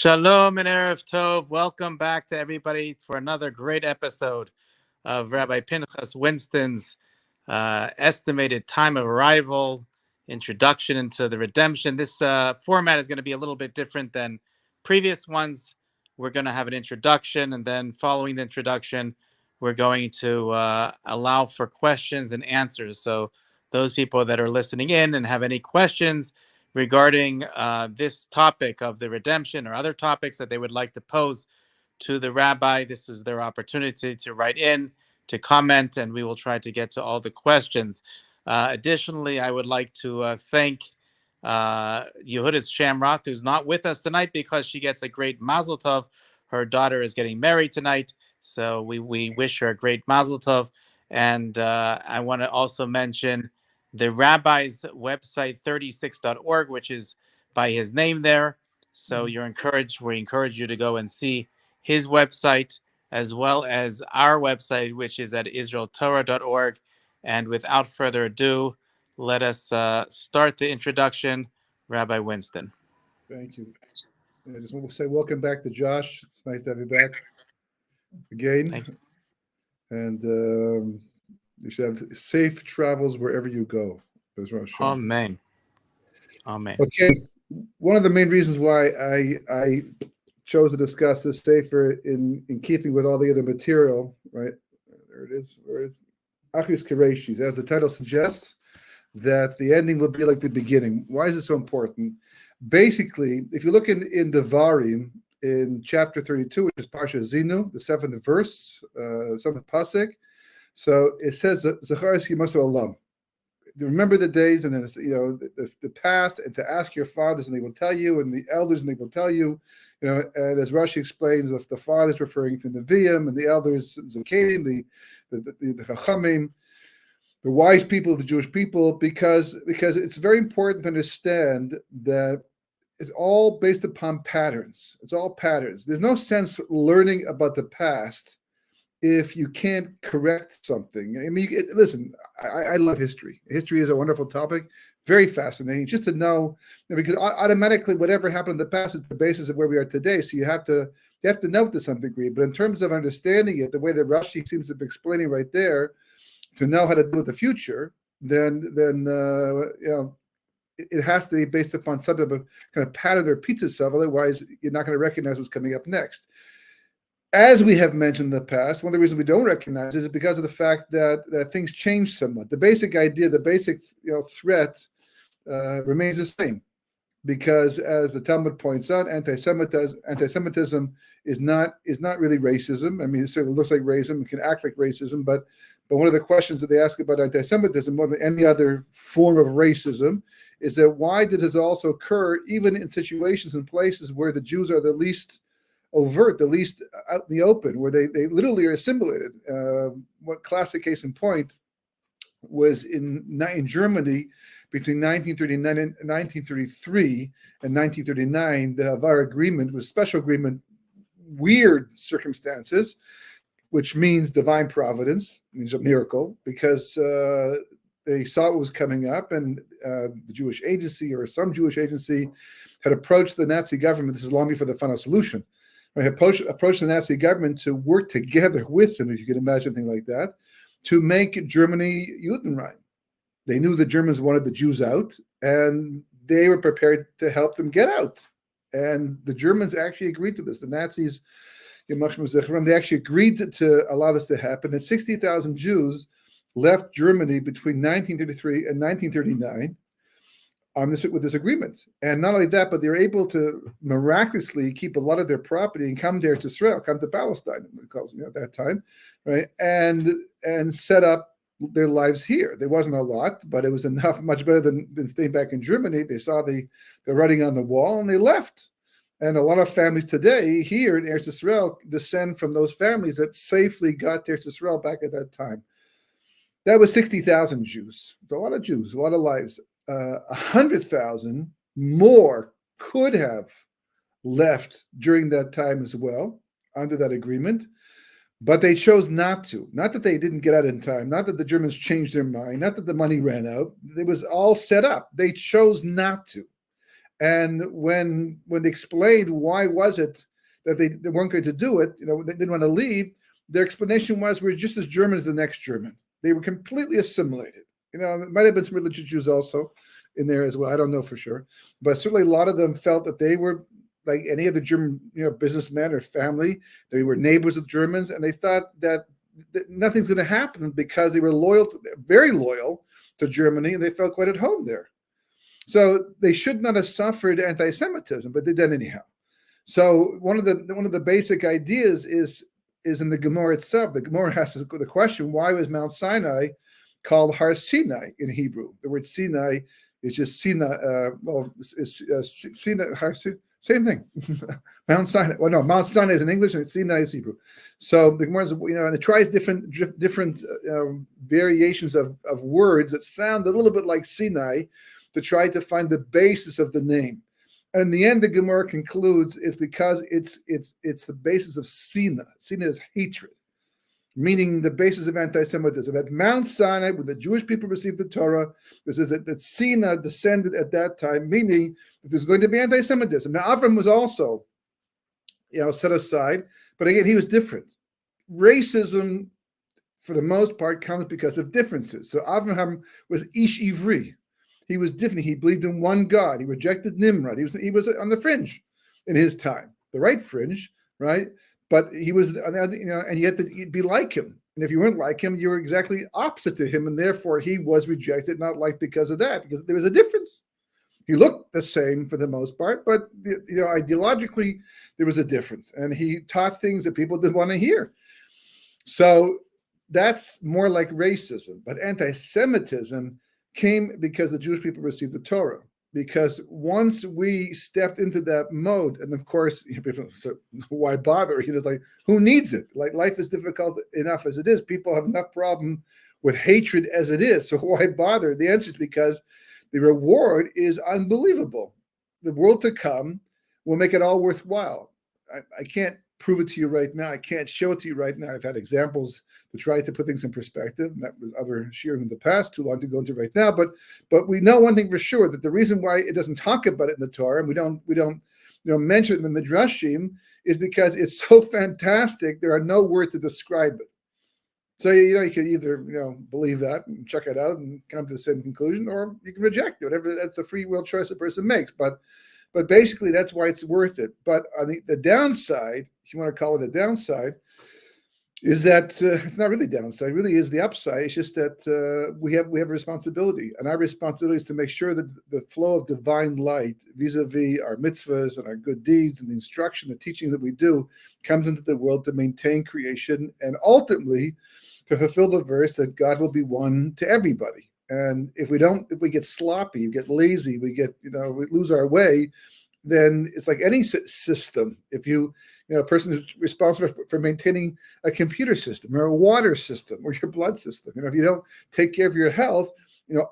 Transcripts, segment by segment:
Shalom and Erev Tov. Welcome back to everybody for another great episode of Rabbi Pinchas Winston's estimated time of arrival, introduction into the redemption. This format is going to be a little bit different than previous ones. We're going to have an introduction, and then following the introduction, we're going to allow for questions and answers. So those people that are listening in and have any questions regarding this topic of the redemption or other topics that they would like to pose to the rabbi, this is their opportunity to write in, to comment, and we will try to get to all the questions. Additionally, I would like to thank Yehuda's Shamroth, who's not with us tonight because she gets a great mazel tov. Her daughter is getting married tonight, so we wish her a great mazel tov. And I want to also mention the rabbi's website, 36.org, which is by his name there. So we encourage you to go and see his website, as well as our website, which is at israeltorah.org. And without further ado, let us start the introduction. Rabbi Winston. Thank you. I just want to say welcome back to Josh. It's nice to have you back again. Thank you. And you should have safe travels wherever you go. Amen. Amen. Okay. One of the main reasons why I chose to discuss this safer in keeping with all the other material, right? There it is. Where is Achis Kereshis? As the title suggests, that the ending will be like the beginning. Why is it so important? Basically, if you look in Devarim, in chapter 32, which is Parsha Zinu, the 7th verse, 7th pasuk, so it says, Zacharis Yimasu Olam. Remember the days, and then the past, and to ask your fathers, and they will tell you, and the elders, and they will tell you. And as Rashi explains, the fathers referring to Nevi'im, and the elders Zakanim, the Chachamim, the wise people of the Jewish people, because it's very important to understand that it's all based upon patterns. It's all patterns. There's no sense learning about the past if you can't correct something. I mean, listen, I love history. History is a wonderful topic, very fascinating, just to know, because automatically whatever happened in the past is the basis of where we are today. So you have to know it to some degree. But in terms of understanding it, the way that Rashi seems to be explaining right there, to know how to deal with the future, then it has to be based upon some type of kind of pattern that repeats itself. Otherwise, you're not going to recognize what's coming up next. As we have mentioned in the past, one of the reasons we don't recognize is because of the fact that things change somewhat. The basic idea, the basic threat remains the same, because as the Talmud points out, anti-Semitism is not really racism. I mean, it certainly looks like racism, it can act like racism, but one of the questions that they ask about anti-Semitism, more than any other form of racism, is that why did this also occur even in situations and places where the Jews are the least overt, the least out in the open, where they literally are assimilated. What classic case in point was in Germany between 1939 and 1933 and 1939. The Havar Agreement was a special agreement, weird circumstances, which means divine providence, means a miracle, because they saw what was coming up, and the Jewish agency or some Jewish agency had approached the Nazi government. This is long before the final solution. Right, approached the Nazi government to work together with them, if you can imagine anything like that, to make Germany Judenrein. They knew the Germans wanted the Jews out, and they were prepared to help them get out. And the Germans actually agreed to this. The Nazis, they actually agreed to allow this to happen. And 60,000 Jews left Germany between 1933 and 1939 with this agreement. And not only that, but they were able to miraculously keep a lot of their property and come there to Israel, come to Palestine, at that time, right? And set up their lives here. There wasn't a lot, but it was enough, much better than staying back in Germany. They saw the writing on the wall, and they left. And a lot of families today here in Eretz Yisrael descend from those families that safely got to Eretz Yisrael back at that time. That was 60,000 Jews. It's a lot of Jews, a lot of lives. 100,000 more could have left during that time as well, under that agreement, but they chose not to. Not that they didn't get out in time, not that the Germans changed their mind, not that the money ran out. It was all set up. They chose not to. And when they explained why was it that they weren't going to do it, they didn't want to leave, their explanation was, we're just as German as the next German. They were completely assimilated. There might have been some religious Jews also in there as well. I don't know for sure. But certainly a lot of them felt that they were like any other German businessman or family. They were neighbors of Germans, and they thought that nothing's going to happen because they were very loyal to Germany, and they felt quite at home there. So they should not have suffered anti-Semitism, but they did anyhow. So one of the basic ideas is in the Gemara itself. The Gemara has the question: why was Mount Sinai called Har Sinai in Hebrew? The word Sinai is just Sinai. Sinai, Har Sinai, same thing. Mount Sinai. Well, no, Mount Sinai is in English and Sinai is Hebrew. So the Gemara is, and it tries different variations of words that sound a little bit like Sinai to try to find the basis of the name. And in the end, the Gemara concludes it's because it's the basis of Sina. Sina is hatred, meaning the basis of anti-Semitism. At Mount Sinai, when the Jewish people received the Torah, this is that Sina descended at that time, meaning that there's going to be anti-Semitism. Now, Avram was also, set aside, but again, he was different. Racism, for the most part, comes because of differences. So Avraham was Ish Ivri. He was different. He believed in one God. He rejected Nimrod. He was on the fringe in his time, the right fringe, right? But he was, and you had to be like him. And if you weren't like him, you were exactly opposite to him, and therefore he was rejected, not liked because of that, because there was a difference. He looked the same for the most part, but ideologically there was a difference, and he taught things that people didn't want to hear. So that's more like racism. But anti-Semitism came because the Jewish people received the Torah. Because once we stepped into that mode, and of course, people say, why bother? Like, who needs it? Like, life is difficult enough as it is. People have enough problem with hatred as it is. So why bother? The answer is because the reward is unbelievable. The world to come will make it all worthwhile. I can't prove it to you right now. I can't show it to you right now. I've had examples to try to put things in perspective. And that was other shiurim in the past, too long to go into right now. But we know one thing for sure, that the reason why it doesn't talk about it in the Torah, and we don't mention it in the Midrashim, is because it's so fantastic. There are no words to describe it. So you can either believe that and check it out and come to the same conclusion, or you can reject it. Whatever, that's a free will choice a person makes. But basically, that's why it's worth it. But on the downside, if you want to call it a downside, is that it's not really downside. It really is the upside. It's just that we have a responsibility, and our responsibility is to make sure that the flow of divine light, vis-a-vis our mitzvahs and our good deeds and the instruction, the teaching that we do, comes into the world to maintain creation and ultimately to fulfill the verse that God will be one to everybody. And if we get sloppy, we get lazy, we lose our way, then it's like any system. If a person is responsible for maintaining a computer system or a water system or your blood system, if you don't take care of your health,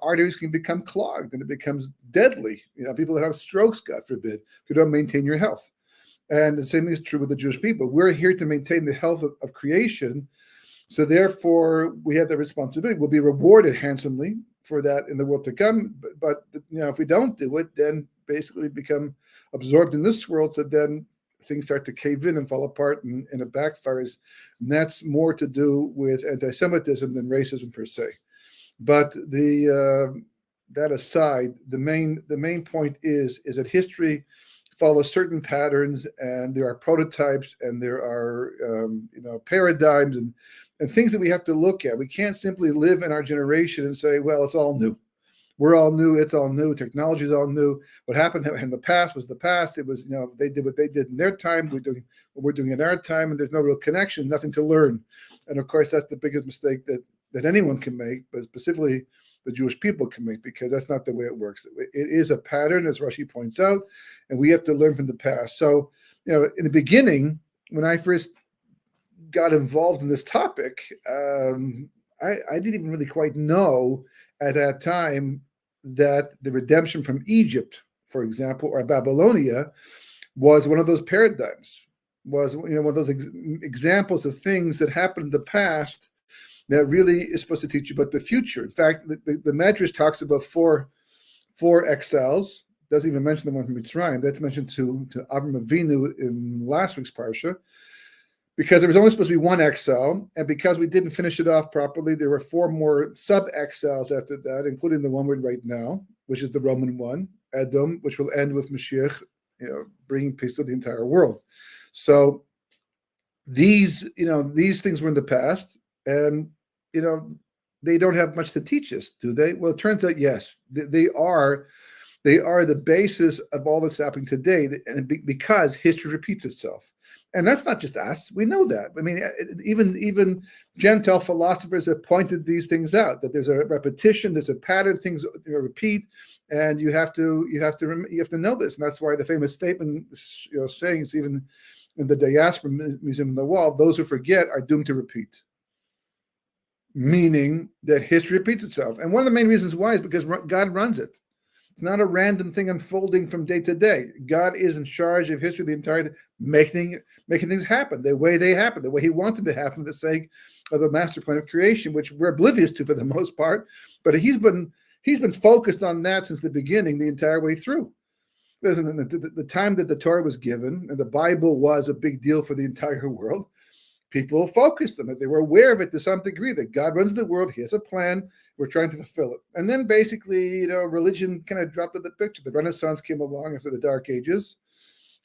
arteries can become clogged and it becomes deadly. People that have strokes, God forbid, if you don't maintain your health. And the same thing is true with the Jewish people. We're here to maintain the health of creation. So therefore, we have the responsibility. We'll be rewarded handsomely for that in the world to come. But if we don't do it, then basically we become absorbed in this world. So then things start to cave in and fall apart, and it backfires. And that's more to do with anti-Semitism than racism per se. But that aside, the main point is that history follows certain patterns, and there are prototypes, and there are paradigms and things that we have to look at. We can't simply live in our generation and say, well, it's all new. We're all new. It's all new. Technology is all new. What happened in the past was the past. It was, they did what they did in their time. We're doing what we're doing in our time, and there's no real connection, nothing to learn. And of course, that's the biggest mistake that anyone can make, but specifically the Jewish people can make, because that's not the way it works. It is a pattern, as Rashi points out, and we have to learn from the past. So, in the beginning, when I first got involved in this topic, I didn't even really quite know at that time that the redemption from Egypt, for example, or Babylonia, was one of those paradigms, was one of those examples of things that happened in the past that really is supposed to teach you about the future. In fact, the Medrash talks about four exiles, doesn't even mention the one from Mitzrayim. That's mentioned to Avram Avinu in last week's parsha, because there was only supposed to be one exile, and because we didn't finish it off properly, there were 4 more sub-exiles after that, including the one we're in right now, which is the Roman one, Edom, which will end with Mashiach, bringing peace to the entire world. So these things were in the past, and they don't have much to teach us, do they? Well, it turns out yes, they are the basis of all that's happening today, and because history repeats itself. And that's not just us. We know that. I mean, even Gentile philosophers have pointed these things out, that there's a repetition, there's a pattern, things repeat, and you have to know this. And that's why the famous statement, saying it's even in the Diaspora Museum on the wall, those who forget are doomed to repeat. Meaning that history repeats itself. And one of the main reasons why is because God runs it. It's not a random thing unfolding from day to day. God is in charge of history the entire day, making things happen the way they happen, the way he wants them to happen, for the sake of the master plan of creation, which we're oblivious to for the most part. But he's been focused on that since the beginning, the entire way through. Listen, the time that the Torah was given and the Bible was a big deal for the entire world, people focused on it. They were aware of it to some degree, that God runs the world. He has a plan. We're trying to fulfill it. And then basically, religion kind of dropped out of the picture. The Renaissance came along after the Dark Ages,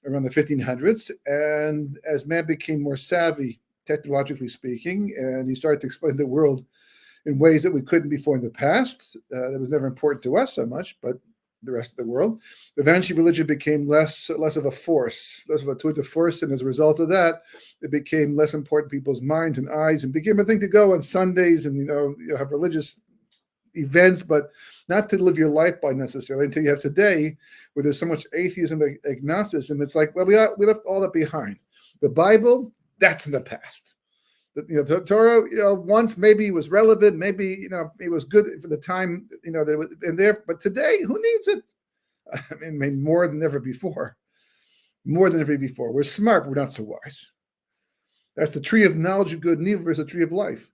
around the 1500s. And as man became more savvy, technologically speaking, and he started to explain the world in ways that we couldn't before in the past, that was never important to us so much, but the rest of the world. Eventually, religion became less of a force, less of a tool to force, and as a result of that, it became less important in people's minds and eyes, and became a thing to go on Sundays and have religious events, but not to live your life by necessarily, until you have today, where there's so much atheism and agnosticism. It's like, well, we left all that behind. The Bible, that's in the past. The Torah, once maybe was relevant, maybe it was good for the time, that it was in there. But today, who needs it? I mean, more than ever before. More than ever before. We're smart, but we're not so wise. That's the tree of knowledge of good and evil versus the tree of life.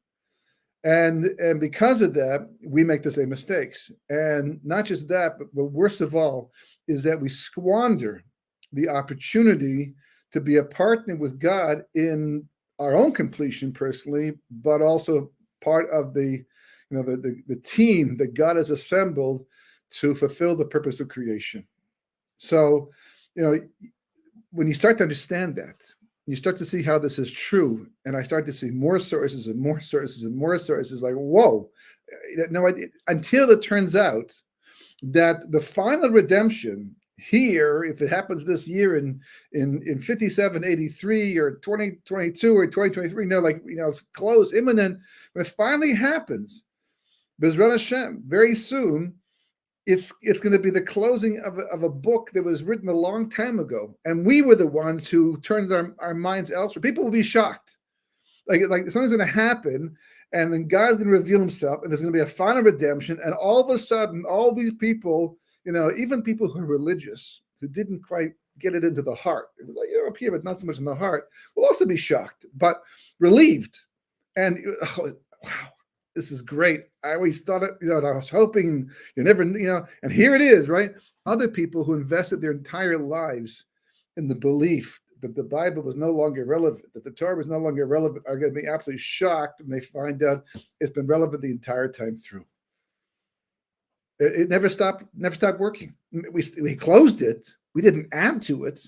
And because of that, we make the same mistakes. And not just that, but worst of all is that we squander the opportunity to be a partner with God in our own completion personally, but also part of the team that God has assembled to fulfill the purpose of creation. So, when you start to understand that, you start to see how this is true, and I start to see more sources and more sources and more sources, like, whoa, until it turns out that the final redemption here, if it happens this year in 5783 or 2022 or 2023, it's close, imminent. When it finally happens, B'ezras Hashem, very soon, it's going to be the closing of a book that was written a long time ago, and we were the ones who turned our minds elsewhere. People will be shocked, like something's going to happen, and then God's going to reveal himself, and there's going to be a final redemption, and all of a sudden, all these people, even people who are religious, who didn't quite get it into the heart, it was like, up here, but not so much in the heart, will also be shocked, but relieved. And wow, this is great. I always thought it, I was hoping you never, and here it is, right? Other people who invested their entire lives in the belief that the Bible was no longer relevant, that the Torah was no longer relevant, are going to be absolutely shocked when they find out it's been relevant the entire time through. It never stopped working. We closed it. We didn't add to it,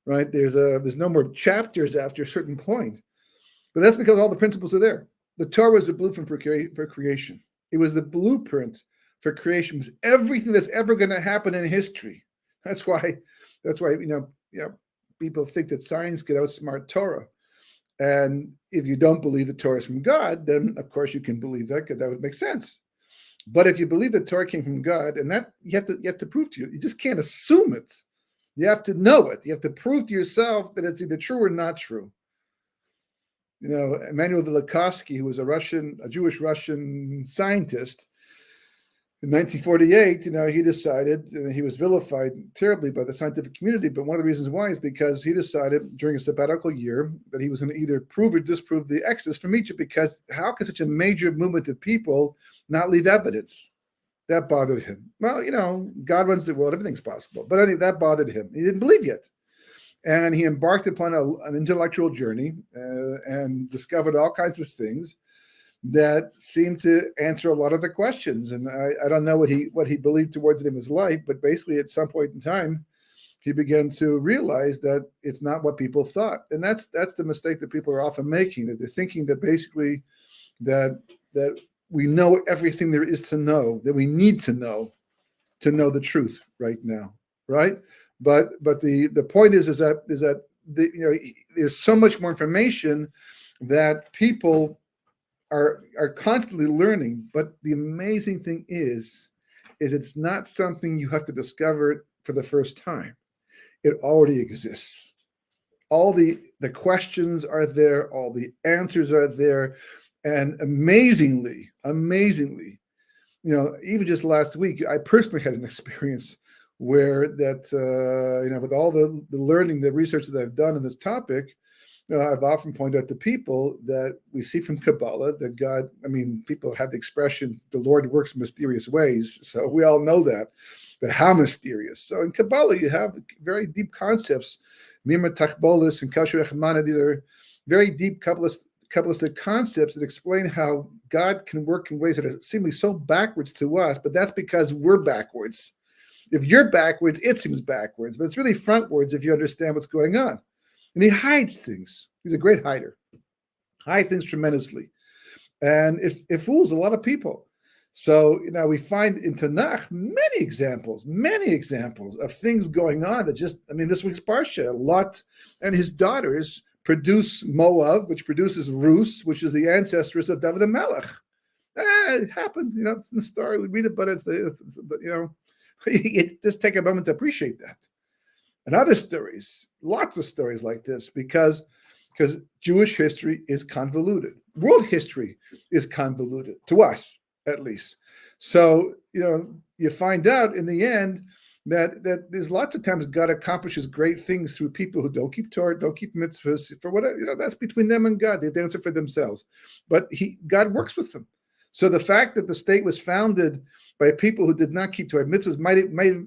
right? There's no more chapters after a certain point, but that's because all the principles are there. The Torah was the blueprint for creation. It was the blueprint for creation. It was everything that's ever going to happen in history. That's why people think that science could outsmart Torah. And if you don't believe the Torah is from God, then of course you can believe that, because that would make sense. But if you believe that Torah came from God, and that you have to prove to you just can't assume it. You have to know it. You have to prove to yourself that it's either true or not true. Emanuel Velikovsky, who was a Jewish Russian scientist, in 1948, he decided, he was vilified terribly by the scientific community, but one of the reasons why is because he decided during a sabbatical year that he was going to either prove or disprove the Exodus from Egypt, because how can such a major movement of people not leave evidence? That bothered him. Well, God runs the world, everything's possible. But anyway, that bothered him. He didn't believe yet. And he embarked upon an intellectual journey and discovered all kinds of things that seemed to answer a lot of the questions. And I don't know what he believed towards it in his life, but basically at some point in time, he began to realize that it's not what people thought. And that's the mistake that people are often making, that they're thinking that basically that we know everything there is to know, that we need to know the truth right now, right? But the point is that there's so much more information that people are constantly learning. But the amazing thing is it's not something you have to discover for the first time. It already exists. All the questions are there, all the answers are there, and amazingly, even just last week, I personally had an experience where that, with all the learning, the research that I've done on this topic, I've often pointed out to people that we see from Kabbalah that God, people have the expression, the Lord works in mysterious ways. So we all know that, but how mysterious? So in Kabbalah, you have very deep concepts, Mimra Tachbolis and Kasher Echmana. These are very deep Kabbalistic concepts that explain how God can work in ways that are seemingly so backwards to us, but that's because we're backwards. If you're backwards, it seems backwards, but it's really frontwards if you understand what's going on. And he hides things. He's a great hider. Hides things tremendously. And it fools a lot of people. So, we find in Tanakh many examples of things going on that this week's Parsha, Lot and his daughters produce Moab, which produces Rus, which is the ancestress of David the Melech. It happened, it's in the story. We read it, but just take a moment to appreciate that. And other stories, lots of stories like this, because Jewish history is convoluted. World history is convoluted, to us, at least. So, you find out in the end that there's lots of times God accomplishes great things through people who don't keep Torah, don't keep mitzvahs, for whatever, that's between them and God. They have to answer for themselves. But God works with them. So the fact that the state was founded by people who did not keep Torah mitzvahs might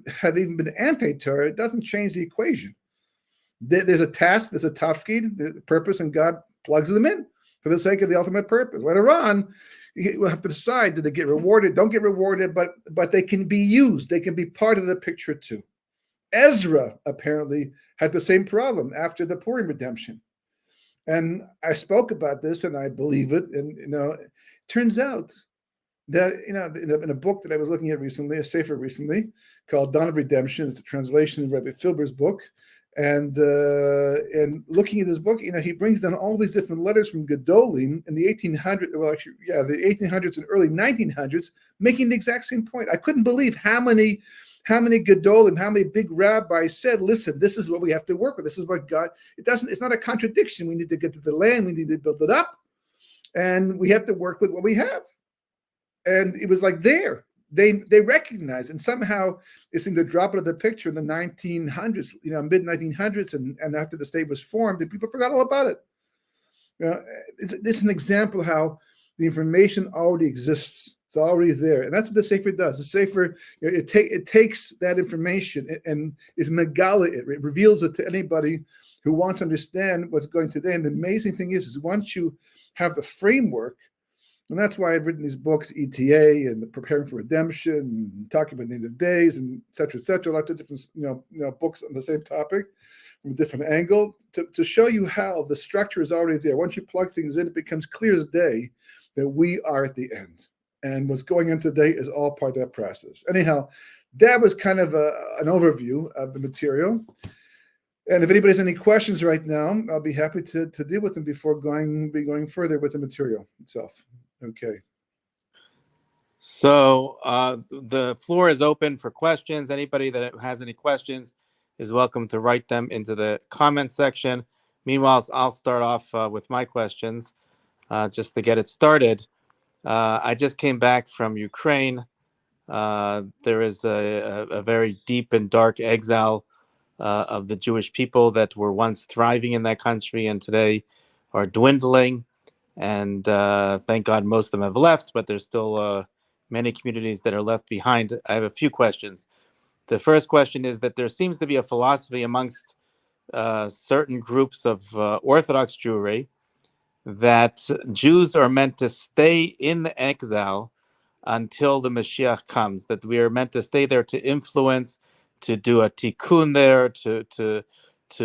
have even been anti-Torah. It doesn't change the equation. There's a task, there's a tafkid, the purpose, and God plugs them in for the sake of the ultimate purpose. Later on, we'll have to decide, do they get rewarded, don't get rewarded, but they can be used. They can be part of the picture too. Ezra apparently had the same problem after the Purim redemption. And I spoke about this, and I believe it. And, it turns out that, in a book that I was looking at recently, a sefer recently, called Dawn of Redemption, it's a translation of Rabbi Filber's book. And looking at this book, he brings down all these different letters from Gedolim in the 1800s, the 1800s and early 1900s, making the exact same point. I couldn't believe how many Gedolim, how many big rabbis said, listen, this is what we have to work with. This is what God, it's not a contradiction. We need to get to the land. We need to build it up. And we have to work with what we have. And it was like they recognized, and somehow it seemed to drop out of the picture in the 1900s, mid 1900s, and after the state was formed, and people forgot all about it. It's an example how the information already exists. It's already there, and that's what the Sefer does. The Sefer, it takes that information and is megala. It reveals it to anybody who wants to understand what's going today. And the amazing thing is once you have the framework. And that's why I've written these books, ETA and Preparing for Redemption, and talking about the end of days, and et cetera, lots of different, books on the same topic from a different angle to show you how the structure is already there. Once you plug things in, it becomes clear as day that we are at the end. And what's going on today is all part of that process. Anyhow, that was kind of an overview of the material. And if anybody has any questions right now, I'll be happy to deal with them before going further with the material itself. Okay. So the floor is open for questions. Anybody that has any questions is welcome to write them into the comment section. Meanwhile, I'll start off with my questions just to get it started. I just came back from Ukraine. There is a very deep and dark exile of the Jewish people that were once thriving in that country and today are dwindling. And thank God most of them have left, but there's still many communities that are left behind. I have a few questions. The first question is that there seems to be a philosophy amongst certain groups of Orthodox Jewry that Jews are meant to stay in exile until the Mashiach comes, that we are meant to stay there to influence, to do a tikkun there, to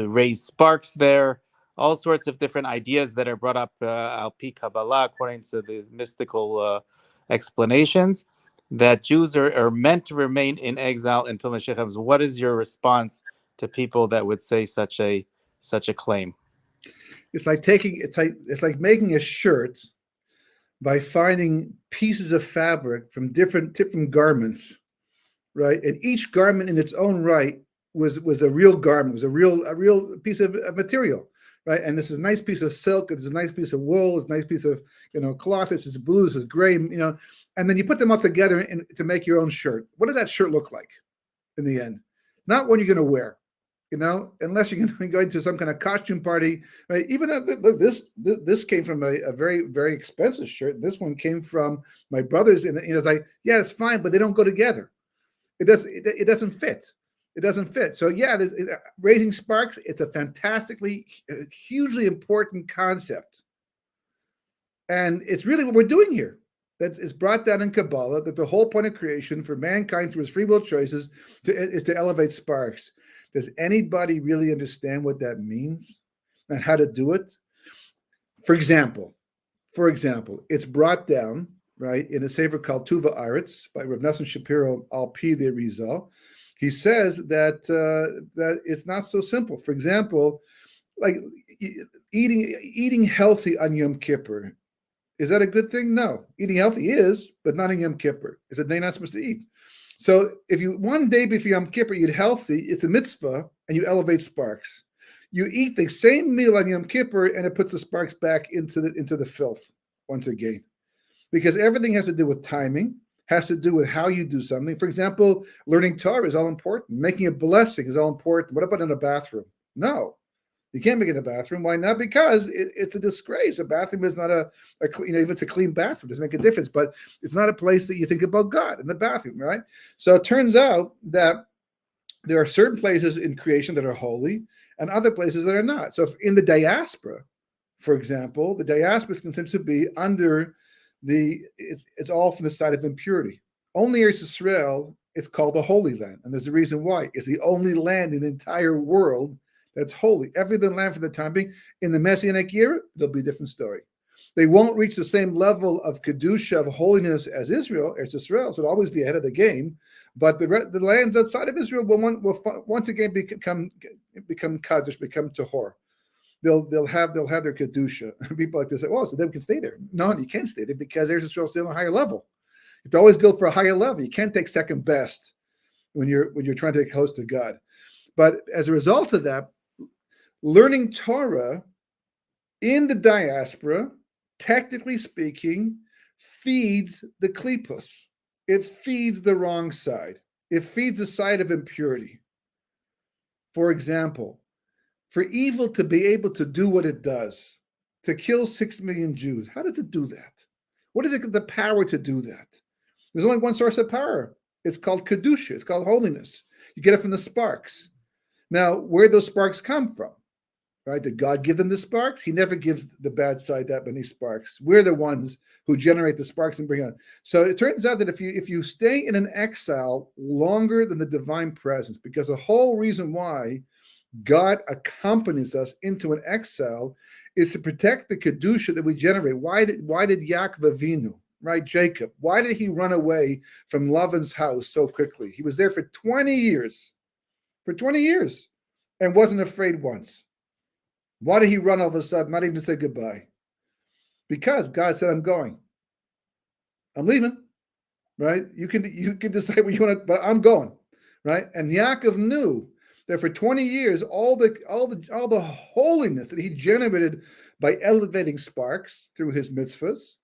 raise sparks there, all sorts of different ideas that are brought up al pi Kabbalah, according to the mystical explanations, that Jews are meant to remain in exile until Mashiach comes. What is your response to people that would say such a claim? It's like making a shirt by finding pieces of fabric from different garments, right? And each garment in its own right was a real garment, was a real piece of material, right? And this is a nice piece of silk, it's a nice piece of wool, it's a nice piece of cloth, this is blue, this is gray, and then you put them all together to make your own shirt. What does that shirt look like in the end? Not what you're going to wear. Unless you're going to go into some kind of costume party, right? Even though this came from a very, very expensive shirt. This one came from my brother's, and it's like, yeah, it's fine, but they don't go together. It doesn't fit. It doesn't fit. So yeah, raising sparks. It's a fantastically, hugely important concept, and it's really what we're doing here. That is brought down in Kabbalah, that the whole point of creation for mankind through his free will choices is to elevate sparks. Does anybody really understand what that means and how to do it? For example, it's brought down, right, in a sefer called Tuva Aretz by Rav Nosson Shapiro al Pi the Arizal. He says that it's not so simple. For example, like eating healthy on Yom Kippur. Is that a good thing? No. Eating healthy is, but not on Yom Kippur. It's a day not supposed to eat. So if you one day before Yom Kippur eat healthy, it's a mitzvah, and you elevate sparks. You eat the same meal on Yom Kippur, and it puts the sparks back into the filth once again, because everything has to do with timing, has to do with how you do something. For example, learning Torah is all important. Making a blessing is all important. What about in a bathroom? No. You can't make it in a bathroom. Why not? Because it's a disgrace. A bathroom is not if it's a clean bathroom, it doesn't make a difference. But it's not a place that you think about God in the bathroom, right? So it turns out that there are certain places in creation that are holy and other places that are not. So if in the diaspora, for example, the diaspora is considered to be under it's all from the side of impurity. Only Eretz Yisrael, it's called the Holy Land. And there's a reason why. It's the only land in the entire world that's holy. Every other land for the time being. In the Messianic era, it'll be a different story. They won't reach the same level of Kedusha, of holiness as Israel, Israel, so it'll always be ahead of the game. But the lands outside of Israel will once again become Kaddish, become Tahor. They'll have their Kedusha. People like to say, oh, so they can stay there. No, you can't stay there because Israel is still on a higher level. You have to always go for a higher level. You can't take second best when you're trying to get close to God. But as a result of that, learning Torah in the diaspora, technically speaking, feeds the klipos. It feeds the wrong side. It feeds the side of impurity. For example, for evil to be able to do what it does, to kill 6 million Jews, how does it do that? What is it the power to do that? There's only one source of power. It's called Kedusha. It's called holiness. You get it from the sparks. Now, where do those sparks come from? Right? Did God give them the sparks? He never gives the bad side that many sparks. We're the ones who generate the sparks and bring on. So it turns out that if you stay in an exile longer than the divine presence, because the whole reason why God accompanies us into an exile is to protect the kedusha that we generate. Why did Yaakov Avinu, right, Jacob, why did he run away from Lavan's house so quickly? He was there for 20 years, and wasn't afraid once. Why did he run all of a sudden, not even to say goodbye? Because God said, I'm going. I'm leaving, right? You can decide what you want to, but I'm going, right? And Yaakov knew that for 20 years, all the holiness that he generated by elevating sparks through his mitzvahs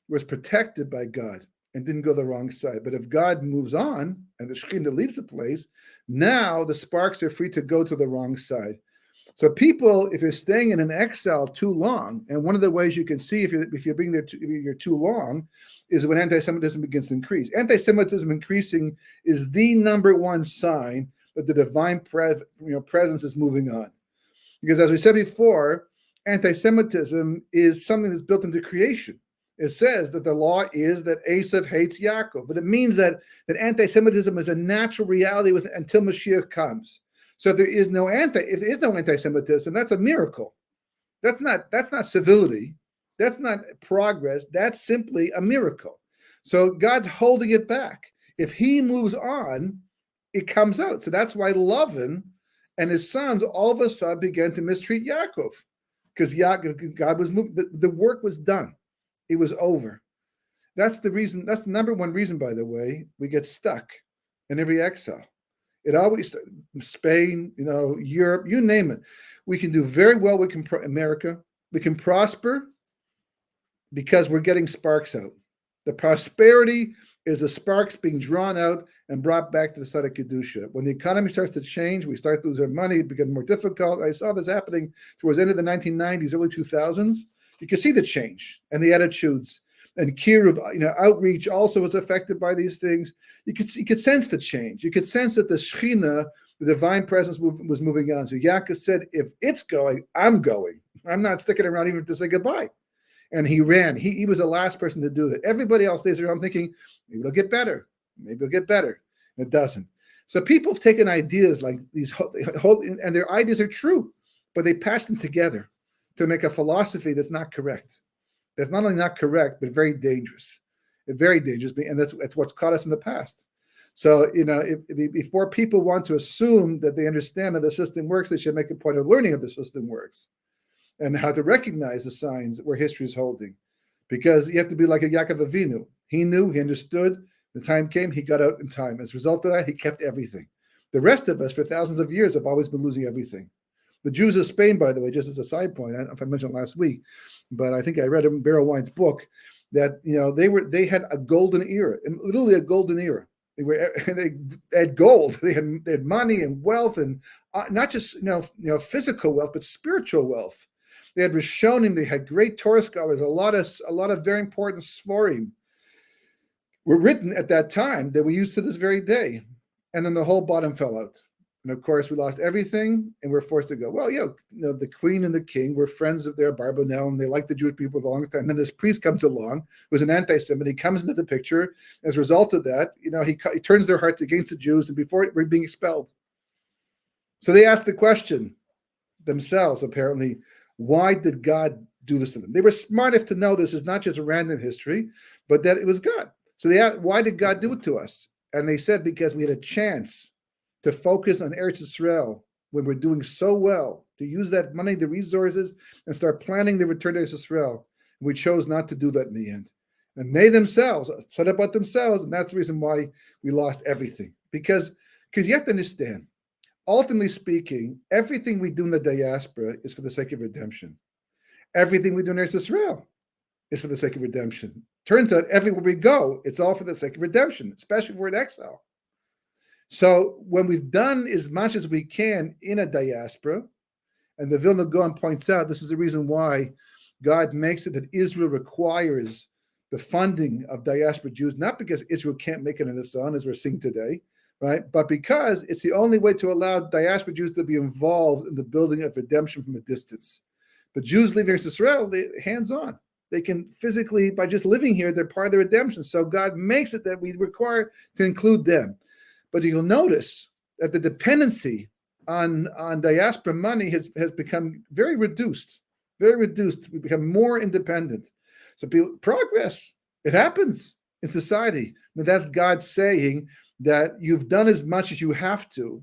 was protected by God and didn't go the wrong side. But if God moves on and the Shekhinah leaves the place, now the sparks are free to go to the wrong side. So people, if you're staying in an exile too long, and one of the ways you can see if you're being there if you're too long, is when anti-Semitism begins to increase. Anti-Semitism increasing is the number one sign that the divine presence is moving on. Because as we said before, anti-Semitism is something that's built into creation. It says that the law is that Esav hates Yaakov, but it means that anti-Semitism is a natural reality until Mashiach comes. So if there is no anti-Semitism, that's a miracle. That's not civility. That's not progress. That's simply a miracle. So God's holding it back. If he moves on, it comes out. So that's why Lavan and his sons all of a sudden began to mistreat Yaakov, because God was moved. The work was done. It was over. That's the reason. That's the number one reason, by the way, we get stuck in every exile. It always, Spain, Europe, you name it. We can do very well. America, we can prosper because we're getting sparks out. The prosperity is the sparks being drawn out and brought back to the side of Kedusha. When the economy starts to change, we start to lose our money, it becomes more difficult. I saw this happening towards the end of the 1990s, early 2000s. You can see the change and the attitudes. And Kiruv, outreach also was affected by these things. You could sense the change. You could sense that the Shekhinah, the divine presence, was moving on. So Yaakov said, if it's going, I'm going. I'm not sticking around even to say goodbye. And he ran. He was the last person to do that. Everybody else stays around thinking, maybe it'll get better. Maybe it'll get better. And it doesn't. So people have taken ideas like these, and their ideas are true, but they patch them together to make a philosophy that's not correct. That's not only not correct, but very dangerous. Very dangerous, and that's what's caught us in the past. So, before people want to assume that they understand how the system works, they should make a point of learning how the system works and how to recognize the signs where history is holding. Because you have to be like a Yaakov Avinu. He knew, he understood, the time came, he got out in time. As a result of that, he kept everything. The rest of us, for thousands of years, have always been losing everything. The Jews of Spain, by the way, just as a side point, I don't know if I mentioned last week, but I think I read in Beryl Wine's book that they had a golden era, literally a golden era. They had gold, they had money and wealth, and not just physical wealth, but spiritual wealth. They had Rishonim, they had great Torah scholars, a lot of very important Sforim were written at that time that we use to this very day, and then the whole bottom fell out. And of course, we lost everything, and we're forced to go, well, the queen and the king were friends of their Barbanel, and they liked the Jewish people for a long time. And then this priest comes along, who's an anti-Semite. He comes into the picture. As a result of that, he turns their hearts against the Jews, and before we're being expelled. So they asked the question themselves, apparently, why did God do this to them? They were smart enough to know this is not just a random history, but that it was God. So they asked, why did God do it to us? And they said, because we had a chance to focus on Eretz Yisrael when we're doing so well, to use that money, the resources, and start planning the return to Eretz Yisrael. We chose not to do that in the end. And they themselves set about themselves, and that's the reason why we lost everything. Because you have to understand, ultimately speaking, everything we do in the diaspora is for the sake of redemption. Everything we do in Eretz Yisrael is for the sake of redemption. Turns out everywhere we go, it's all for the sake of redemption, especially if we're in exile. So when we've done as much as we can in a diaspora, and the Vilna Gaon points out, this is the reason why God makes it that Israel requires the funding of diaspora Jews, not because Israel can't make it on its own, as we're seeing today, right? But because it's the only way to allow diaspora Jews to be involved in the building of redemption from a distance. The Jews living in Israel, they're hands-on. They can physically, by just living here, they're part of the redemption. So God makes it that we require to include them. But you'll notice that the dependency on diaspora money has become very reduced. Very reduced. We become more independent. So progress, it happens in society. But that's God saying that you've done as much as you have to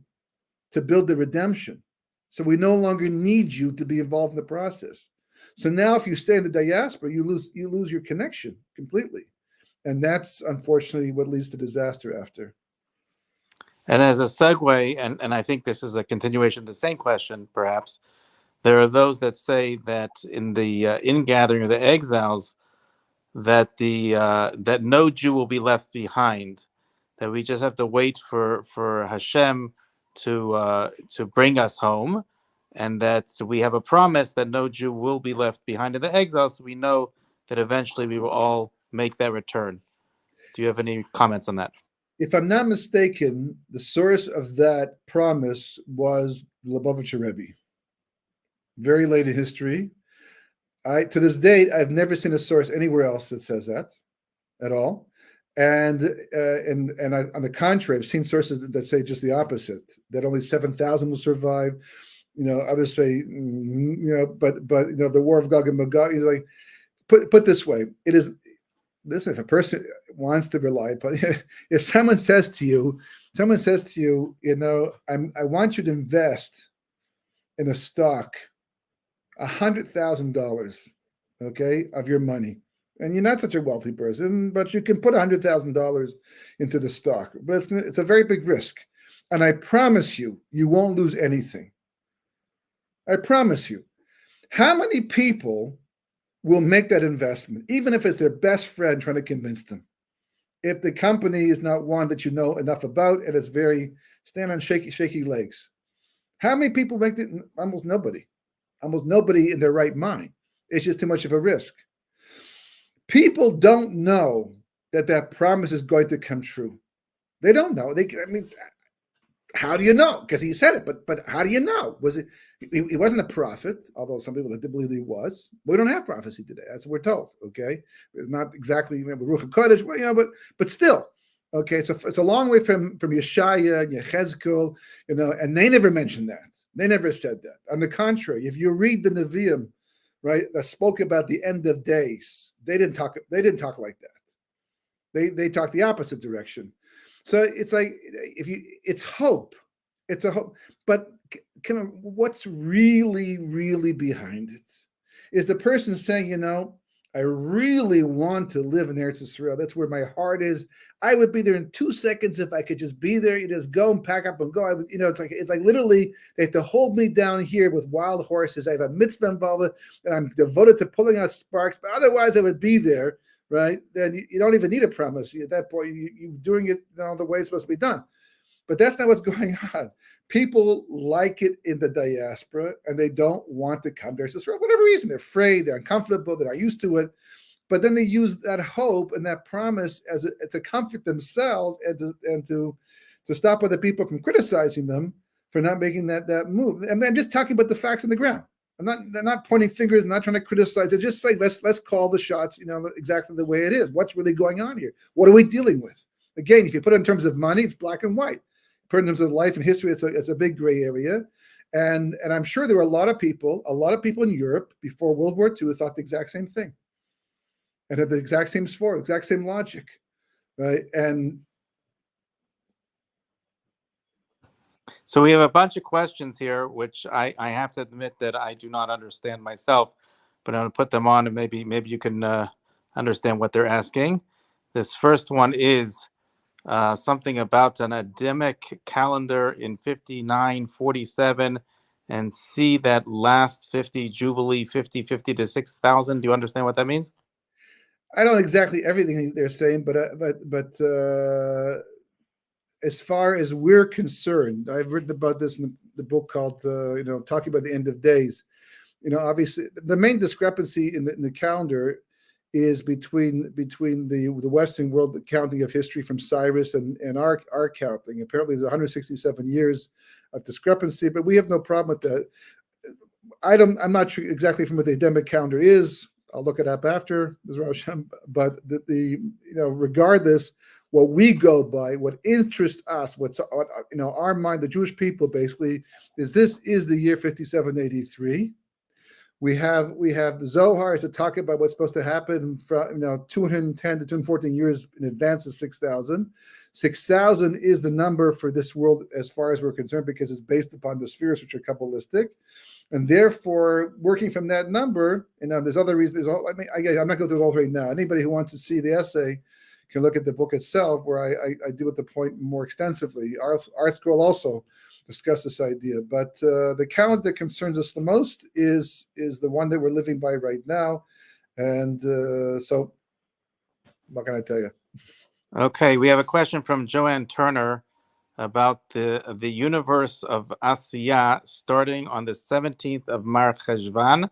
build the redemption. So we no longer need you to be involved in the process. So now if you stay in the diaspora, you lose your connection completely. And that's unfortunately what leads to disaster after. And as a segue, and I think this is a continuation of the same question, perhaps, there are those that say that in the ingathering of the exiles, that that no Jew will be left behind, that we just have to wait for Hashem to bring us home, and that we have a promise that no Jew will be left behind in the exile. So we know that eventually we will all make that return. Do you have any comments on that? If I'm not mistaken, the source of that promise was the Lubavitcher Rebbe. Very late in history. To this date, I've never seen a source anywhere else that says that at all. And on the contrary, I've seen sources that say just the opposite, that only 7,000 will survive. Others say, but the war of Gog and Magog. Like, put this way, it is. Listen, if a person wants to rely upon, if someone says to you, I want you to invest in a stock $100,000, okay, of your money, and you're not such a wealthy person, but you can put $100,000 into the stock, but it's a very big risk, and I promise you, you won't lose anything. I promise you. How many people will make that investment, even if it's their best friend trying to convince them? If the company is not one that you know enough about, and it's very stand on shaky legs. How many people make it? Almost nobody. Almost nobody in their right mind. It's just too much of a risk. People don't know that promise is going to come true. They don't know. How do you know? Because he said it, but how do you know? Was it? He wasn't a prophet, although some people like to believe he was. We don't have prophecy today. That's what we're told. Okay, it's not exactly Ruach HaKodesh, but still, okay. It's a long way from Yeshaya and Yechezkel, and they never mentioned that. They never said that. On the contrary, if you read the Nevi'im, right, that spoke about the end of days, they didn't talk like that. They talked the opposite direction. So it's like it's hope. It's a hope. But what's really, really behind it is the person saying, I really want to live in Eretz Yisrael. That's where my heart is. I would be there in 2 seconds if I could just be there. You just go and pack up and go. It's like literally they have to hold me down here with wild horses. I have a mitzvah involved, and I'm devoted to pulling out sparks. But otherwise, I would be there. Right, then you don't even need a promise at that point. You're doing it the way it's supposed to be done, but that's not what's going on. People like it in the diaspora, and they don't want to come there. So for whatever reason, they're afraid, they're uncomfortable, they're not used to it. But then they use that hope and that promise to comfort themselves and to stop other people from criticizing them for not making that move. And I'm just talking about the facts on the ground. I'm not pointing fingers. I'm not trying to criticize. It's just like let's call the shots, exactly the way it is. What's really going on here? What are we dealing with? Again, if you put it in terms of money, it's black and white. Put it in terms of life and history, it's a big gray area. And I'm sure there were a lot of people in Europe before World War II who thought the exact same thing and had the exact same sword, exact same logic, right? And so we have a bunch of questions here, which I have to admit that I do not understand myself, but I'm going to put them on, and maybe you can understand what they're asking. This first one is something about an Adamic calendar in 5947, and see that last 50 Jubilee 5050 to 6,000. Do you understand what that means? I don't exactly everything they're saying, but as far as we're concerned, I've written about this in the book called, Talking About the End of Days. Obviously, the main discrepancy in the calendar is between the Western world counting of history from Cyrus and our counting. Apparently, there's 167 years of discrepancy, but we have no problem with that. I'm not sure exactly from what the Adamic calendar is. I'll look it up after, but regardless. What we go by, what interests us, what's on our mind, the Jewish people, basically, is this is the year 5783. We have the Zohar to talk about what's supposed to happen from 210 to 214 years in advance of 6,000. 6,000 is the number for this world as far as we're concerned because it's based upon the spheres which are Kabbalistic, and therefore working from that number. There's other reasons. I'm not going to go through it all right now. Anybody who wants to see the essay can look at the book itself, where I deal with the point more extensively. Our scroll also discuss this idea, but the calendar that concerns us the most is the one that we're living by right now, and so what can I tell you? Okay, we have a question from Joanne Turner. about the universe of Asiyah starting on the 17th of Mar Cheshvan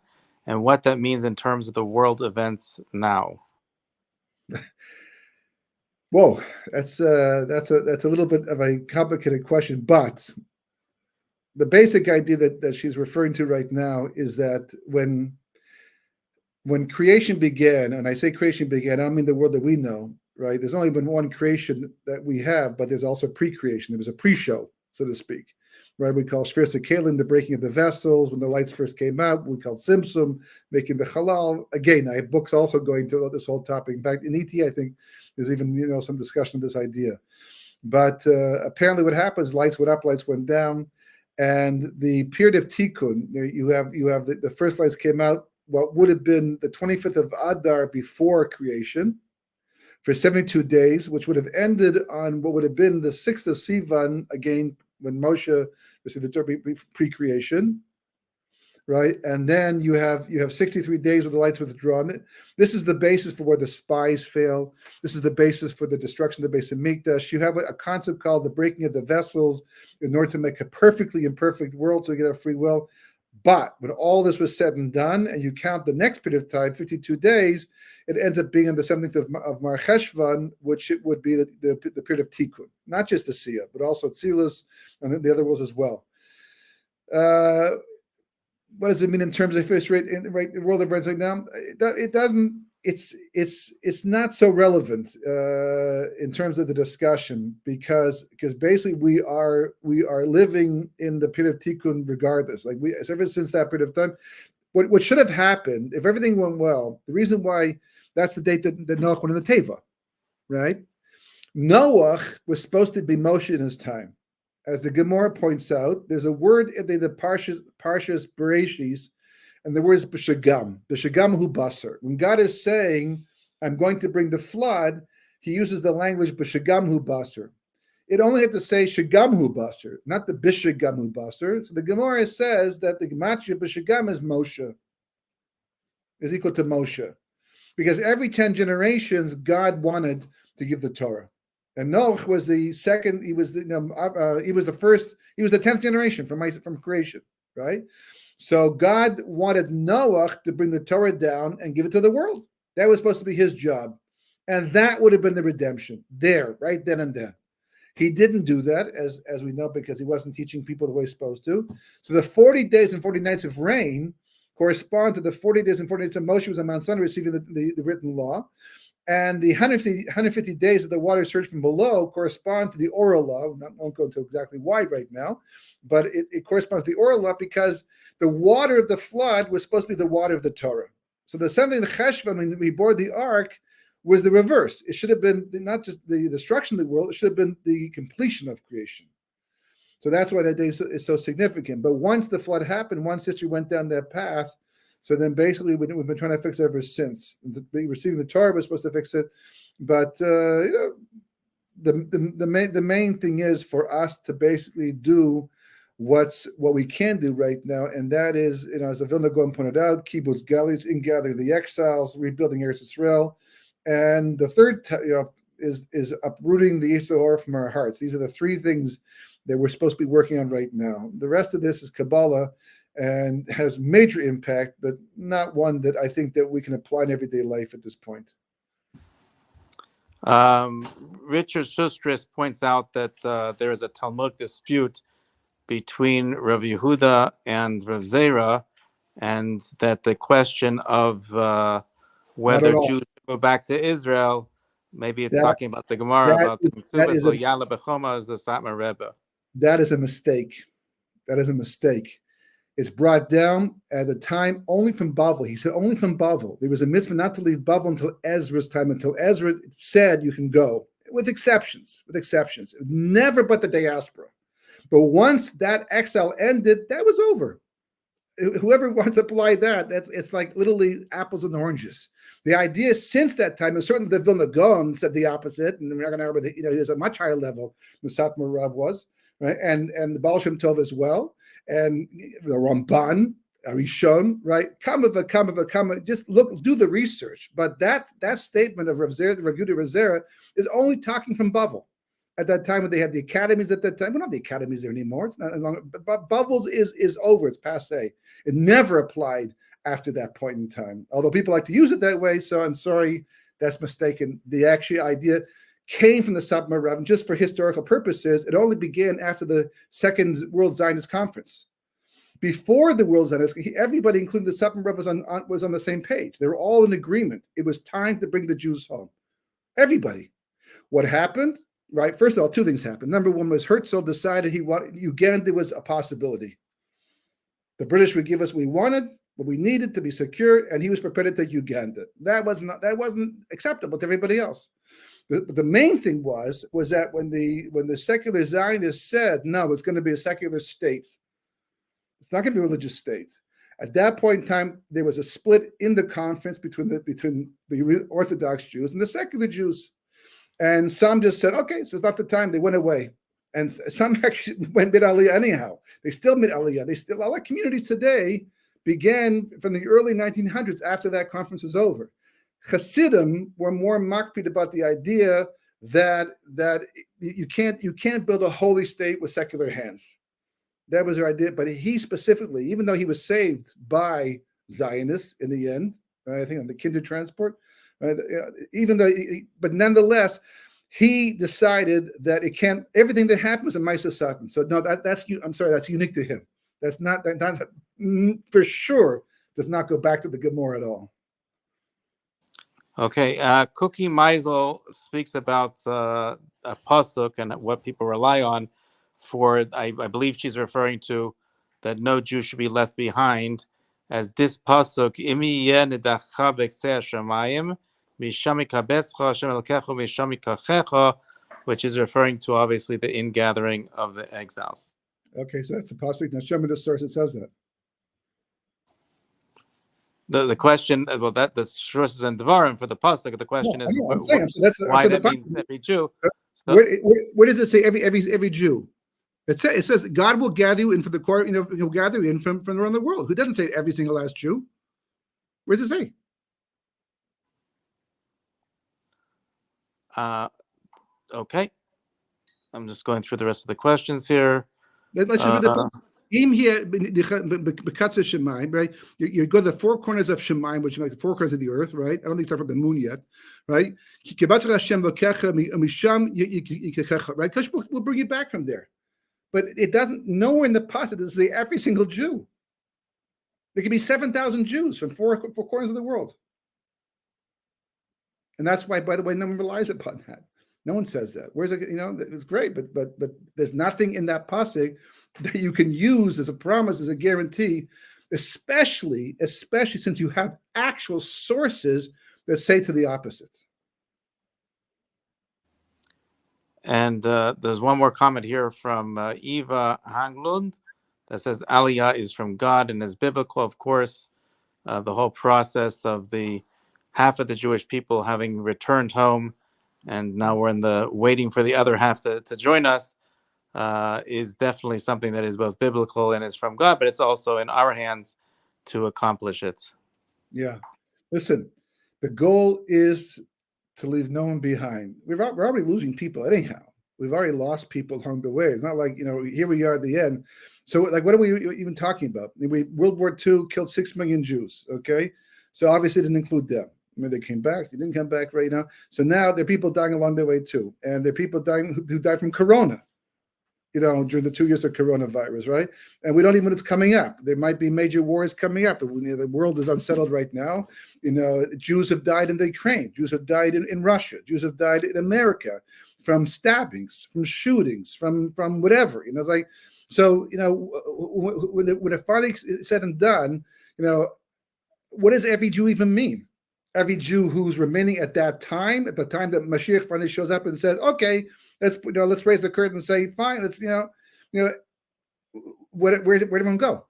and what that means in terms of the world events now. Whoa, that's a little bit of a complicated question, but the basic idea that she's referring to right now is that when creation began, and I say creation began, I don't mean the world that we know, right? There's only been one creation that we have, but there's also pre-creation. There was a pre-show, so to speak, right? We call Shvirsa Kalim, the breaking of the vessels. When the lights first came out, we called Simsum, making the halal. Again, I have books also going to this whole topic. In fact, in ETA, I think there's even some discussion of this idea. But apparently what happens, lights went up, lights went down, and the period of Tikkun, you have the first lights came out, what would have been the 25th of Adar before creation, for 72 days, which would have ended on what would have been the 6th of Sivan, again, when Moshe received the Torah pre-creation, right? And then you have 63 days where the lights withdrawn. This is the basis for where the spies fail. This is the basis for the destruction of the Beis Hamikdash. You have a concept called the breaking of the vessels in order to make a perfectly imperfect world so you get a free will. But when all this was said and done, and you count the next period of time, 52 days, it ends up being on the 17th of Mar Cheshvan, which it would be the period of Tikkun, not just the Siyah, but also Tzilus and the other worlds as well. What does it mean in terms of first rate in the world of events right now? It doesn't. It's not so relevant in terms of the discussion because basically we are living in the period of Tikkun regardless. Like ever since that period of time, what should have happened if everything went well. The reason why that's the date that Noach went in the Teva, right? Noach was supposed to be Moshe in his time. As the Gemara points out, there's a word in the Parshas Bereshis, and the word is b'shagam hu basar. When God is saying, I'm going to bring the flood, he uses the language b'shagam hu basar. It only had to say shagam hu basar, not the b'shagam hu basar. So the Gemara says that the gematria b'shagam is Moshe, is equal to Moshe. Because every 10 generations, God wanted to give the Torah. And Noach was the second. He was the first. He was the 10th generation from creation, right? So God wanted Noach to bring the Torah down and give it to the world. That was supposed to be his job, and that would have been the redemption there, right then and then. He didn't do that, as we know, because he wasn't teaching people the way he's supposed to. So the 40 days and 40 nights of rain correspond to the 40 days and 40 nights of Moshe was on Mount Sinai receiving the written law. And the 150 days of the water surge from below correspond to the oral law. I won't go into exactly why right now, but it corresponds to the oral law because the water of the flood was supposed to be the water of the Torah. So the 17th Cheshvan, when we board the ark, was the reverse. It should have been not just the destruction of the world, it should have been the completion of creation. So that's why that day is so significant. But once the flood happened, once history went down that path, so then basically we've been trying to fix it ever since. Receiving the Torah was supposed to fix it, but the main thing is for us to basically do what we can do right now, and that is, as the Vilna Gaon pointed out, kibbutz galus, in gathering the exiles, rebuilding Eretz Yisrael, and the third is uprooting the Yetzer Hara from our hearts. These are the three things that we're supposed to be working on right now. The rest of this is Kabbalah and has major impact, but not one that I think that we can apply in everyday life at this point. Richard Shustris points out that there is a Talmudic dispute between Rav Yehuda and Rav Zera, and that the question of whether Jews go back to Israel, maybe it's talking about the Gemara about the Mitzvah, so Yala Bechoma is the Satmar Rebbe. That is a mistake. It's brought down at the time only from Bavel. He said only from Bavel. There was a mitzvah not to leave Bavel until Ezra's time, until Ezra said you can go, with exceptions. Never but the diaspora. But once that exile ended, that was over. Whoever wants to apply that, it's like literally apples and oranges. The idea since that time, and certainly the Vilna Gaon said the opposite, and we're not going to, he was a much higher level than Satmar Rav was, right? And the Baal Shem Tov as well. And the Ramban, Arishon, right? Kama. Just look, do the research. But that statement of Rav Yehuda Rav Zera is only talking from Bavel. at that time when they had the academies at that time. We don't have the academies there anymore. It's not longer, but bubbles is over. It's passé. It never applied after that point in time. Although people like to use it that way, so I'm sorry, that's mistaken. The actual idea came from the Satmar Rebbe, and just for historical purposes, it only began after the Second World Zionist Conference. Before the World Zionist, everybody, including the Satmar Rebbe, was on the same page. They were all in agreement. It was time to bring the Jews home. Everybody. What happened? Right. First of all, two things happened. Number one was Herzl decided he wanted Uganda was a possibility. The British would give us what we wanted, what we needed to be secure, and he was prepared to take Uganda. That wasn't acceptable to everybody else. The main thing was that when the secular Zionists said no, it's going to be a secular state, it's not going to be a religious state. At that point in time, there was a split in the conference between the Orthodox Jews and the secular Jews. And some just said, okay, so it's not the time. They went away. And some actually went mid Aliyah anyhow. They still mid Aliyah. A lot of communities today began from the early 1900s after that conference was over. Hasidim were more makpid about the idea that you can't build a holy state with secular hands. That was their idea. But he specifically, even though he was saved by Zionists in the end, right, I think on the Kinder transport, right, but nonetheless, he decided that it can't. Everything that happened was a Maisa Satan. So no, that's unique to him. That's for sure does not go back to the Gemara at all. Okay, Cookie Meisel speaks about a pasuk and what people rely on for. I believe she's referring to that no Jew should be left behind, as this pasuk imi yenedacha b'ktzei hashamayim misham yikabetzcha Hashem Elokecha misham yikachecha, which is referring to obviously the ingathering of the exiles. Okay, so that's the pasuk. Now show me the source that says that. The question, well, that the sources and Devarim for the pasuk. The question is why that means every Jew. So, where does it say every Jew? It says God will gather you in from the core. He'll gather you in from around the world. Who doesn't say every single last Jew? Where does it say? Okay, I'm just going through the rest of the questions here. Let's read the pasuk. Right? You go to the four corners of Shemaim, which are like the four corners of the earth, right? I don't think it's up for the moon yet, right? Right? Because we'll bring you back from there. But it doesn't, nowhere in the pasuk does it say every single Jew. There could be 7,000 Jews from four corners of the world. And that's why, by the way, no one relies upon that. No one says that. Where's it? It's great, but there's nothing in that pasuk that you can use as a promise, as a guarantee, especially since you have actual sources that say to the opposite. And there's one more comment here from Eva Hanglund that says Aliyah is from God and is biblical, of course. The whole process of the half of the Jewish people having returned home, and now we're in the waiting for the other half to join us, is definitely something that is both biblical and is from God, but it's also in our hands to accomplish it. Yeah. Listen, the goal is to leave no one behind. We're already losing people anyhow. We've already lost people along the way. It's not like, here we are at the end. So like, what are we even talking about? World War II killed 6 million Jews, okay? So obviously it didn't include them. I mean, they came back. They didn't come back right now. So now there are people dying along the way too. And there are people dying who died from corona, during the 2 years of coronavirus, right? And we don't even know it's coming up. There might be major wars coming up. The world is unsettled right now. Jews have died in the Ukraine. Jews have died in Russia. Jews have died in America from stabbings, from shootings, from whatever. It's like, so, when it finally said and done, what does every Jew even mean? Every Jew who's remaining at the time that Mashiach finally shows up and says, "Okay, let's raise the curtain and say, fine, let's where did everyone go?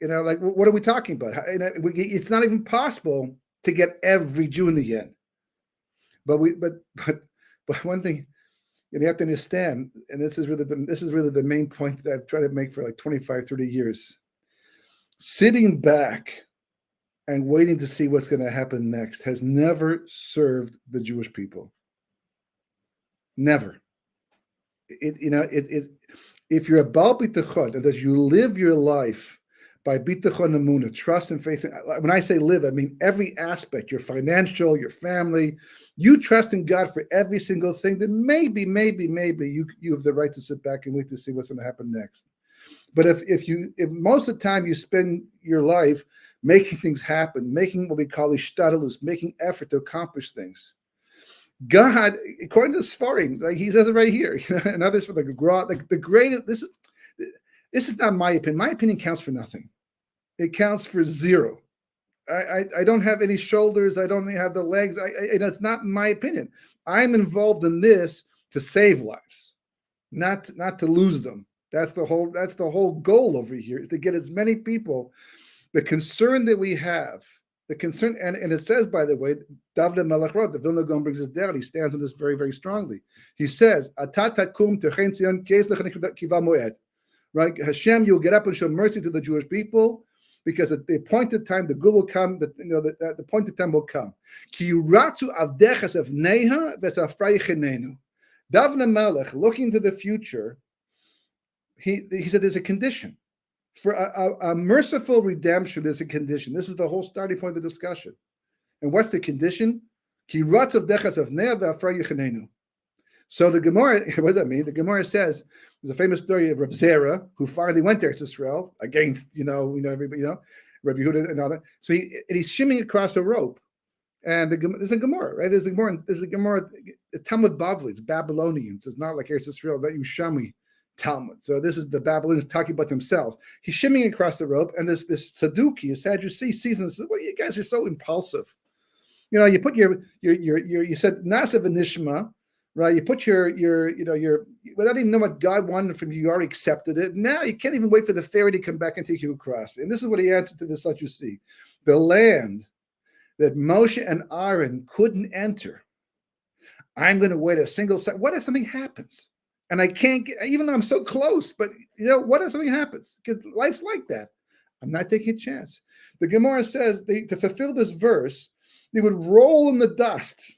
Like what are we talking about? It's not even possible to get every Jew in the end. But one thing you have to understand, and this is really the main point that I've tried to make for like 25, 30 years. Sitting back and waiting to see what's going to happen next has never served the Jewish people. Never. if you're a Baal Bitachon, and that you live your life by Bitachon Emunah, trust and faith. When I say live, I mean every aspect, your financial, your family, you trust in God for every single thing, then maybe you have the right to sit back and wait to see what's going to happen next. But if most of the time you spend your life making things happen, making what we call ishtadalus, making effort to accomplish things, God, according to Sfarim, like he says it right here, and others for the greatest. This is not my opinion. My opinion counts for nothing. It counts for zero. I don't have any shoulders. I don't have the legs. It's not my opinion. I'm involved in this to save lives, not to lose them. That's the whole goal over here, is to get as many people. The concern that we have, the concern, and it says, by the way, David Melech wrote, the Vilna Gaon brings it down. He stands on this very, very strongly. He says, right? Hashem, you'll get up and show mercy to the Jewish people, because at the appointed time, the good will come. The appointed time will come. David Melech, looking to the future, he said there's a condition. For a merciful redemption, there's a condition. This is the whole starting point of the discussion. And what's the condition? So the Gemara, what does that mean? The Gemara says, there's a famous story of Rav Zera, who finally went there to Israel against, everybody, Rabbi Yehuda and all that. So he's shimmying across a rope. And there's a Gemara, right? There's a Gemara, Talmud Bavli, it's Babylonians. It's not like Eretz Israel, that Yushami Talmud. So this is the Babylonians talking about themselves. He's shimmying across the rope, and this Saduki, a Sadducee, sees him and says, "Well, you guys are so impulsive. You put your you said Nasav and Nishma, right? You put your without even knowing what God wanted from you, you already accepted it. Now you can't even wait for the ferry to come back and take you across." And this is what he answered to the Sadducee: the land that Moshe and Aaron couldn't enter, I'm going to wait a single second. What if something happens? And I can't get, even though I'm so close, but what if something happens? Because life's like that. I'm not taking a chance. The Gemara says to fulfill this verse, they would roll in the dust.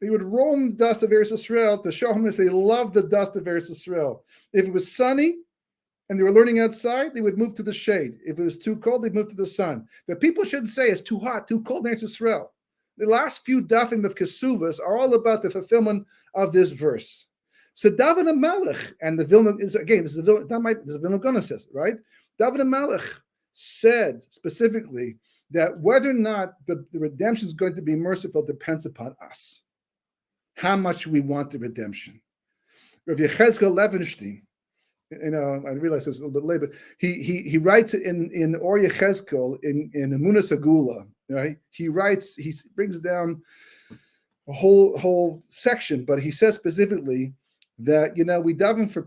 They would roll in the dust of Eretz Israel to show him that they love the dust of Eretz Israel. If it was sunny and they were learning outside, they would move to the shade. If it was too cold, they'd move to the sun. The people shouldn't say it's too hot, too cold in Eretz Israel. The last few dafim of Kesuvas are all about the fulfillment of this verse. So David HaMelech, and the Vilna is, again, this is the Vilna Gaon says, right? David HaMelech said specifically that whether or not the redemption is going to be merciful depends upon us. How much we want the redemption. Rabbi Yechezkel Levenstein, I realize this a little bit later, but he writes in Or Yechezkel in Emunas Geula, right? He brings down a whole section, but he says specifically that we daven for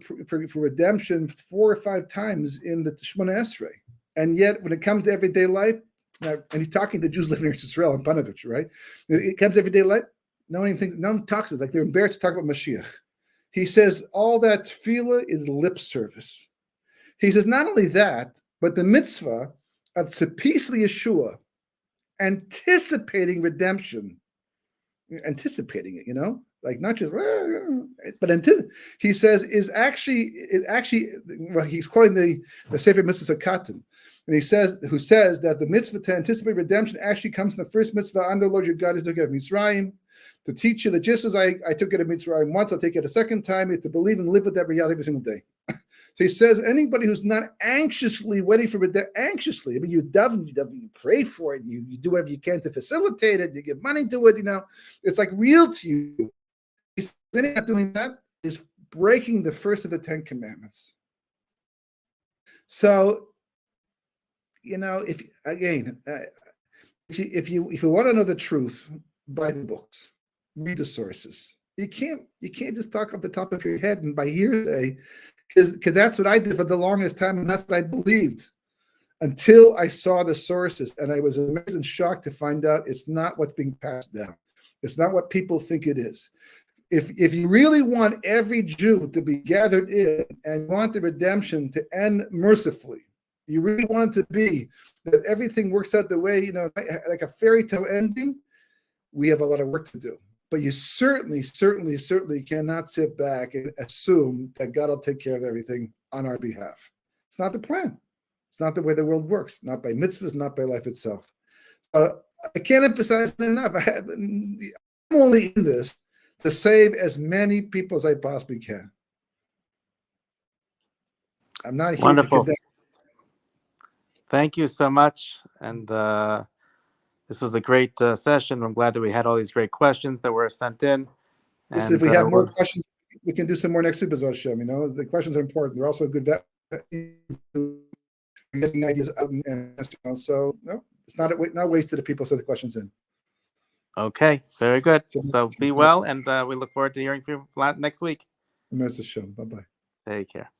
redemption 4 or 5 times in the Shemona Esrei, and yet when it comes to everyday life, and he's talking to Jews living in Israel and Panovich, right? It comes to everyday life. No one talks. It's like they're embarrassed to talk about Mashiach. He says all that tefillah is lip service. He says not only that, but the mitzvah of tzipis Yeshua, anticipating redemption, anticipating it, like not just, but he says is actually, well, he's quoting the Sefer Mitzvah Katan, and he says that the mitzvah to anticipate redemption actually comes in the first mitzvah, I'm the Lord your God who took you out of Mitzrayim, to teach you that just as I took it to Mitzrayim once, I'll take it a second time, it's to believe and live with that reality every single day. So he says, anybody who's not anxiously waiting for it, anxiously, I mean, you pray for it, you do whatever you can to facilitate it, you give money to it, it's like real to you. He's not doing that, is breaking the first of the 10 commandments. So, if you want to know the truth, buy the books, read the sources. You can't just talk off the top of your head and by hearsay, because that's what I did for the longest time, and that's what I believed until I saw the sources, and I was amazed and shocked to find out it's not what's being passed down. It's not what people think it is. If you really want every Jew to be gathered in and want the redemption to end mercifully, you really want it to be that everything works out the way, like a fairy tale ending, we have a lot of work to do. But you certainly cannot sit back and assume that God will take care of everything on our behalf. It's not the plan. It's not the way the world works. Not by mitzvahs, not by life itself. I can't emphasize it enough. I'm only in this to save as many people as I possibly can. I'm not here Wonderful. to condemn. Thank you so much. And this was a great session. I'm glad that we had all these great questions that were sent in. Listen, if we have more questions, we can do some more next week as well, Shem. You know, the questions are important. They're also good getting ideas out and so no, it's not wasted if people send the questions in. Okay, very good. So be well, and we look forward to hearing from you next week. Bye-bye. Take care.